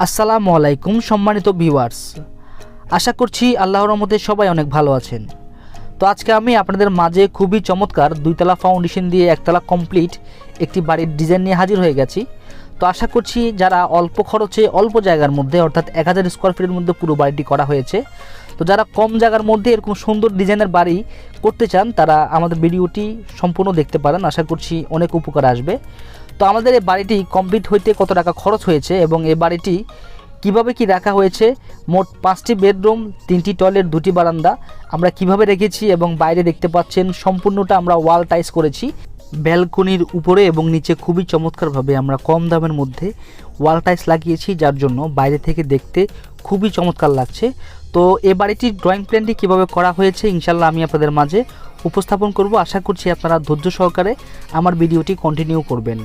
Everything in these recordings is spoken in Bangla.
আসসালামু আলাইকুম সম্মানিত ভিউয়ার্স, আশা করছি আল্লাহর রহমতে সবাই অনেক ভালো আছেন। তো আজকে আমি আপনাদের মাঝে খুবই চমৎকার দুইতলা ফাউন্ডেশন দিয়ে একতলা কমপ্লিট একটি বাড়ির ডিজাইন নিয়ে হাজির হয়ে গেছি। তো আশা করছি যারা অল্প খরচে অল্প জায়গার মধ্যে অর্থাৎ 1000 স্কোয়ার ফিটের মধ্যে পুরো বাড়িটি করা হয়েছে, তো যারা কম জায়গার মধ্যে এরকম সুন্দর ডিজাইনের বাড়ি করতে চান তারা আমাদের ভিডিওটি সম্পূর্ণ দেখতে পারেন। আশা করছি অনেক উপকার আসবে। তো আমাদের এই বাড়িটি কমপ্লিট হইতে কত টাকা খরচ হয়েছে এবং এই বাড়িটি কিভাবে কি রাখা হয়েছে, মোট 5টি বেডরুম, 3টি টয়লেট, 2টি বারান্দা আমরা কিভাবে রেখেছি এবং বাইরে দেখতে পাচ্ছেন সম্পূর্ণটা আমরা ওয়াল টাইস করেছি। ব্যালকনির উপরে এবং নিচে খুবই চমৎকারভাবে আমরা কম দামের মধ্যে ওয়াল টাইস লাগিয়েছি, যার জন্য বাইরে থেকে দেখতে খুবই চমৎকার লাগছে। তো এই বাড়িটির ড্রয়িং প্ল্যানটি কীভাবে করা হয়েছে ইনশাল্লাহ আমি আপনাদের মাঝে উপস্থাপন করব। আশা করছি আপনারা ধৈর্য সহকারে আমার ভিডিওটি কন্টিনিউ করবেন।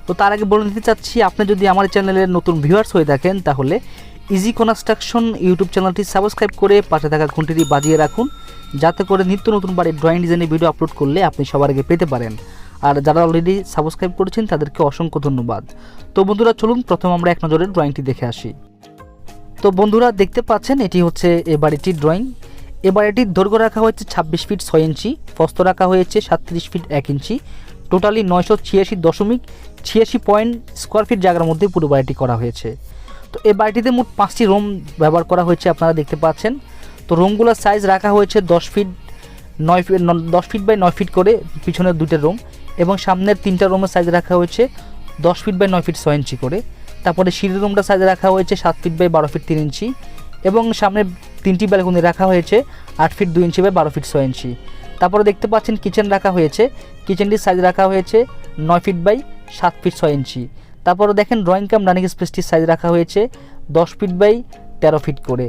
তো তার আগে বলে নিতে চাচ্ছি, আপনি যদি আমার চ্যানেলের নতুন ভিউয়ার্স হয়ে থাকেন তাহলে ইজি কনস্ট্রাকশন ইউটিউব চ্যানেলটি সাবস্ক্রাইব করে পাশে থাকা ঘন্টিটি বাজিয়ে রাখুন, যাতে করে নিত্য নতুন বাড়ির ড্রয়িং ডিজাইনের ভিডিও আপলোড করলে আপনি সবার আগে পেতে পারেন। আর যারা অলরেডি সাবস্ক্রাইব করেছেন তাদেরকে অসংখ্য ধন্যবাদ। তো বন্ধুরা চলুন প্রথম আমরা এক নজরে ড্রয়িংটি দেখে আসি। তো বন্ধুরা দেখতে পাচ্ছেন এটি হচ্ছে এ বাড়িটির ড্রয়িং। এ বাড়িটির দৈর্ঘ্য রাখা হয়েছে 26 ফিট 6 ইঞ্চি, প্রস্থ রাখা হয়েছে 37 ফিট 1 ইঞ্চি, টোটালি 986.86 স্কোয়ার ফিট জায়গার মধ্যে পুরো বাড়িটি করা হয়েছে। তো এই বাড়িটিতে মোট 5টি রুম ব্যবহার করা হয়েছে, আপনারা দেখতে পাচ্ছেন। তো রুমগুলোর সাইজ রাখা হয়েছে 10 ফিট বাই 9 ফিট করে, পিছনের 2টা রুম এবং সামনের 3টা রুমের সাইজ রাখা হয়েছে 10 ফিট বাই 9 ফিট 6 ইঞ্চি করে। তারপরে সিঁড়ির রুমটা সাইজ রাখা হয়েছে 7 ফিট বাই 12 ফিট 3 ইঞ্চি এবং সামনে 3টি ব্যালকনি রাখা হয়েছে 8 ফিট 2 ইঞ্চি বাই 12 ফিট 6 ইঞ্চি। তারপরে দেখতে পাচ্ছেন কিচেন রাখা হয়েছে, কিচেনটির সাইজ রাখা হয়েছে 9 ফিট বাই 7 ফিট 6 ইঞ্চি। তারপরে দেখেন ড্রয়িং কাম ডাইনিং স্পেসটির সাইজ রাখা হয়েছে 10 ফিট বাই 13 ফিট করে।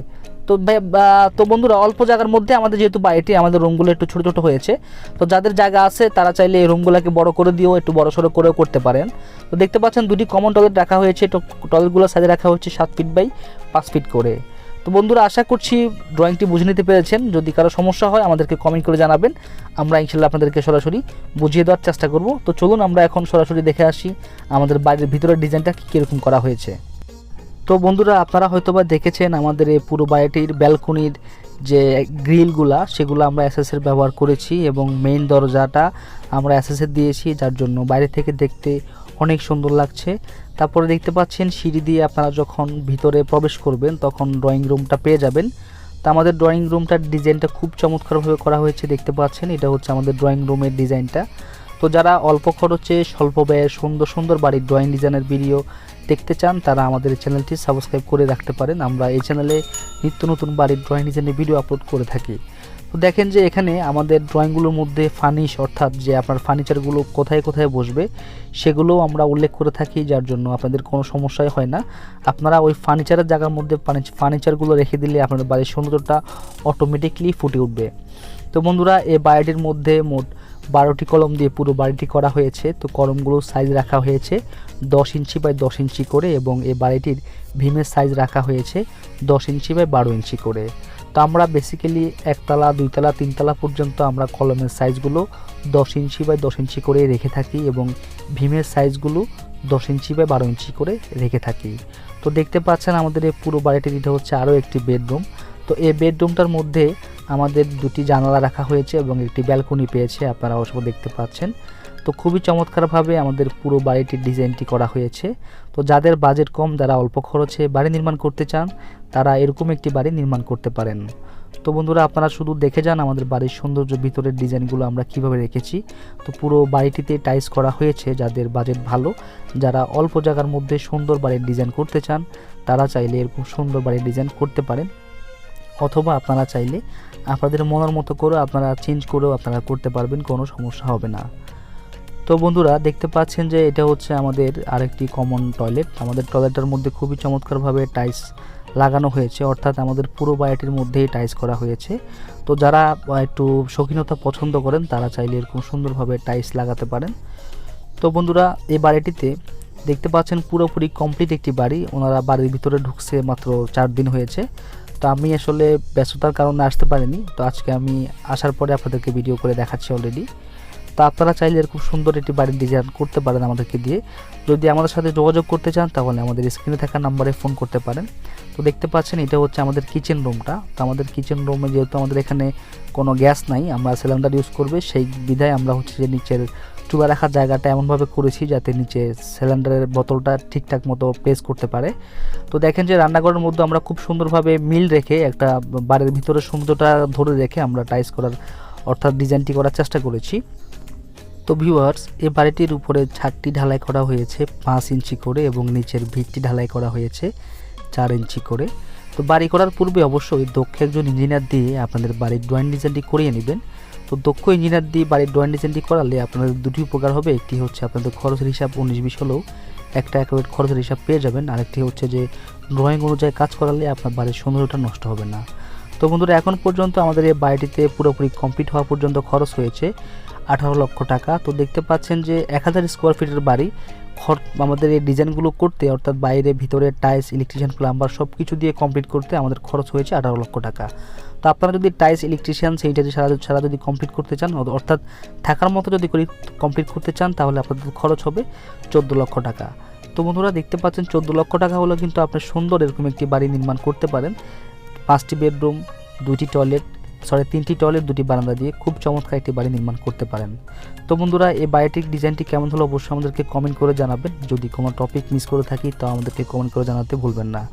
তো বন্ধুরা অল্প জায়গার মধ্যে আমাদের যেহেতু বাড়িটি আমাদের রুমগুলো একটু ছোটো ছোটো হয়েছে, তো যাদের জায়গা আছে তারা চাইলে এই রুমগুলোকে বড় করে দিয়েও একটু বড় সড়ো করেও করতে পারেন। তো দেখতে পাচ্ছেন 2টি কমন টয়লেট রাখা হয়েছে, টয়লেটগুলোর সাইজ রাখা হচ্ছে 7 ফিট বাই 5 ফিট করে। তো বন্ধুরা আশা করছি ড্রয়িংটি বুঝে নিতে পেরেছেন। যদি কারো সমস্যা হয় আমাদেরকে কমেন্ট করে জানাবেন, আমরা ইনশাল্লাহ আপনাদেরকে সরাসরি বুঝিয়ে দেওয়ার চেষ্টা করব। তো চলুন আমরা এখন সরাসরি দেখে আসি আমাদের বাড়ির ভিতরের ডিজাইনটা কীরকম করা হয়েছে। তো বন্ধুরা আপনারা হয়তোবা দেখেছেন আমাদের এই পুরো বাড়িটির ব্যালকনির যে গ্রিলগুলা সেগুলো আমরা এসএসের ব্যবহার করেছি এবং মেইন দরজাটা আমরা এসএসের দিয়েছি, যার জন্য বাইরে থেকে দেখতে অনেক সুন্দর লাগছে। তারপরে দেখতে পাচ্ছেন সিঁড়ি দিয়ে আপনারা যখন ভিতরে প্রবেশ করবেন তখন ড্রয়িং রুমটা পেয়ে যাবেন। তো আমাদের ড্রয়িং রুমটার ডিজাইনটা খুব চমৎকারভাবে করা হয়েছে, দেখতে পাচ্ছেন এটা হচ্ছে আমাদের ড্রয়িং রুমের ডিজাইনটা। তো যারা অল্প খরচে স্বল্প ব্যয়ে সুন্দর সুন্দর বাড়ির ড্রয়িং ডিজাইনের ভিডিও দেখতে চান তারা আমাদের চ্যানেলটি সাবস্ক্রাইব করে রাখতে পারেন। আমরা এই চ্যানেলে নিত্য নতুন বাড়ির ড্রয়িং ডিজাইনের ভিডিও আপলোড করে থাকি। তো দেখেন যে এখানে আমাদের ড্রয়িংগুলোর মধ্যে ফার্নিশ অর্থাৎ যে আপনার ফার্নিচারগুলো কোথায় কোথায় বসবে সেগুলোও আমরা উল্লেখ করে থাকি, যার জন্য আপনাদের কোনো সমস্যাই হয় না। আপনারা ওই ফার্নিচারের জায়গার মধ্যে ফার্নিচারগুলো রেখে দিলে আপনাদের বাড়ির সৌন্দর্যটা অটোমেটিকলি ফুটে উঠবে। তো বন্ধুরা এই বাড়িটির মধ্যে মোট 12টি কলম দিয়ে পুরো বাড়িটি করা হয়েছে। তো কলমগুলোর সাইজ রাখা হয়েছে 10 ইঞ্চি বাই 10 ইঞ্চি করে এবং এই বাড়িটির ভীমের সাইজ রাখা হয়েছে 10 ইঞ্চি বাই 12 ইঞ্চি করে। তো আমরা বেসিক্যালি একতলা 2তলা 3তলা পর্যন্ত আমরা কলমের সাইজগুলো 10 ইঞ্চি বাই 10 ইঞ্চি করে রেখে থাকি এবং ভীমের সাইজগুলো 10 ইঞ্চি বাই 12 ইঞ্চি করে রেখে থাকি। তো দেখতে পাচ্ছেন আমাদের এই পুরো বাড়িটির এটা হচ্ছে আরও একটি বেডরুম। তো এই বেডরুমটার মধ্যে আমাদের 2টি জানালা রাখা হয়েছে এবং একটি ব্যালকনি পেয়েছে, আপনারা অবশ্য দেখতে পাচ্ছেন। তো খুবই চমৎকারভাবে আমাদের পুরো বাড়িটির ডিজাইনটি করা হয়েছে। তো যাদের বাজেট কম, যারা অল্প খরচে বাড়ি নির্মাণ করতে চান তারা এরকম একটি বাড়ি নির্মাণ করতে পারেন। তো বন্ধুরা আপনারা শুধু দেখে যান আমাদের বাড়ির সৌন্দর্য, ভিতরের ডিজাইনগুলো আমরা কিভাবে রেখেছি। তো পুরো বাড়িটিতে টাইলস করা হয়েছে। যাদের বাজেট ভালো, যারা অল্প জায়গার মধ্যে সুন্দর বাড়ির ডিজাইন করতে চান তারা চাইলে এরকম সুন্দর বাড়ির ডিজাইন করতে পারেন, অথবা আপনারা চাইলে আপনাদের মনের মতো করে আপনারা চেঞ্জ করেও আপনারা করতে পারবেন, কোনো সমস্যা হবে না। তো বন্ধুরা দেখতে পাচ্ছেন যে এটা হচ্ছে আমাদের আরেকটি কমন টয়লেট। আমাদের টয়লেটের মধ্যে খুবই চমৎকারভাবে টাইলস লাগানো হয়েছে, অর্থাৎ আমাদের পুরো বাড়িটির মধ্যেই টাইলস করা হয়েছে। তো যারা একটু শৌখিনতা পছন্দ করেন তারা চাইলে এরকম সুন্দরভাবে টাইলস লাগাতে পারেন। তো বন্ধুরা এই বাড়িটিতে দেখতে পাচ্ছেন পুরোপুরি কমপ্লিট একটি বাড়ি। ওনারা বাড়ির ভিতরে ঢুকছে মাত্র 4 দিন হয়েছে। তো আমি আসলে ব্যস্ততার কারণে আসতে পারিনি, তো আজকে আমি আসার পরে আপনাদেরকে ভিডিও করে দেখাচ্ছি অলরেডি। তো তো আপনারা চাইলে এরকম সুন্দর একটি বাড়ির ডিজাইন করতে পারেন আমাদেরকে দিয়ে। যদি আমাদের সাথে যোগাযোগ করতে চান তাহলে আমাদের স্ক্রিনে থাকা নাম্বারে ফোন করতে পারেন। তো দেখতে পাচ্ছেন এটা হচ্ছে আমাদের কিচেন রুমটা। তো আমাদের কিচেন রুমে যেহেতু আমাদের এখানে কোনো গ্যাস নাই, আমরা সিলিন্ডার ইউজ করবে, সেই বিধায় আমরা হচ্ছে যে নিচের চুলা রাখার জায়গাটা এমনভাবে করেছি যাতে নিচে সিলিন্ডারের বোতলটা ঠিকঠাক মতো প্লেস করতে পারে। তো দেখেন যে রান্নাঘরের মধ্যে আমরা খুব সুন্দরভাবে মিল রেখে একটা বাড়ির ভিতরে সৌন্দর্যটা ধরে রেখে আমরা টাইলস করার অর্থাৎ ডিজাইনটি করার চেষ্টা করেছি। তো ভিউয়ার্স, এই বাড়িটির উপরে ছাদটি ঢালাই করা হয়েছে 5 ইঞ্চি করে এবং নিচের ভিতটি ঢালাই করা হয়েছে 4 ইঞ্চি করে। তো বাড়ি করার পূর্বে অবশ্যই দক্ষ একজন ইঞ্জিনিয়ার দিয়ে আপনাদের বাড়ির ড্রয়িং ডিজাইনটি করিয়ে নেবেন। তো দক্ষ ইঞ্জিনিয়ার দিয়ে বাড়ির ড্রয়িং ডিজাইনটি করালে আপনাদের দুটি উপকার হবে। একটি হচ্ছে আপনাদের খরচের হিসাব 19-20 হলেও একটা অ্যাকুরেট খরচের হিসাব পেয়ে যাবেন, আরেকটি হচ্ছে যে ড্রয়িং অনুযায়ী কাজ করালে আপনার বাড়ির সৌন্দর্যটা নষ্ট হবে না। তো বন্ধুরা, এখন পর্যন্ত আমাদের এই বাড়িটিতে পুরোপুরি কমপ্লিট হওয়া পর্যন্ত খরচ হয়েছে 18 লক্ষ টাকা। তো দেখতে পাচ্ছেন যে 1000 স্কোয়ার ফিটের বাড়ি আমাদের এই ডিজাইনগুলো করতে অর্থাৎ বাইরে ভিতরে টাইলস, ইলেকট্রিশিয়ান, প্লাম্বার সব কিছু দিয়ে কমপ্লিট করতে আমাদের খরচ হয়েছে 18 লক্ষ টাকা। তো আপনারা যদি টাইলস, ইলেকট্রিশিয়ান সেইটা সারা যদি কমপ্লিট করতে চান অর্থাৎ থাকার মতো যদি কমপ্লিট করতে চান তাহলে আপনাদের খরচ হবে 14 লক্ষ টাকা। তো বন্ধুরা দেখতে পাচ্ছেন 14 লক্ষ টাকা হলেও কিন্তু আপনি সুন্দর এরকম একটি বাড়ি নির্মাণ করতে পারেন। 5টি বেডরুম, 3টি টয়লেট, 2টি বারান্দা দিয়ে খুব চমৎকার একটি বাড়ি নির্মাণ করতে পারেন। তো বন্ধুরা, এই বাড়িটির ডিজাইনটি কেমন হলো অবশ্যই আমাদেরকে কমেন্ট করে জানাবেন। যদি কোনো টপিক মিস করে থাকি তো আমাদেরকে কমেন্ট করে জানাতে ভুলবেন না।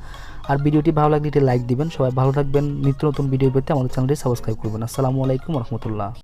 আর ভিডিওটি ভালো লাগলে একটি লাইক দিবেন। সবাই ভালো থাকবেন। নিত্য নতুন ভিডিও পেতে আমাদের চ্যানেলটি সাবস্ক্রাইব করবেন। আসসালামু আলাইকুম রহমতুল্লাহ।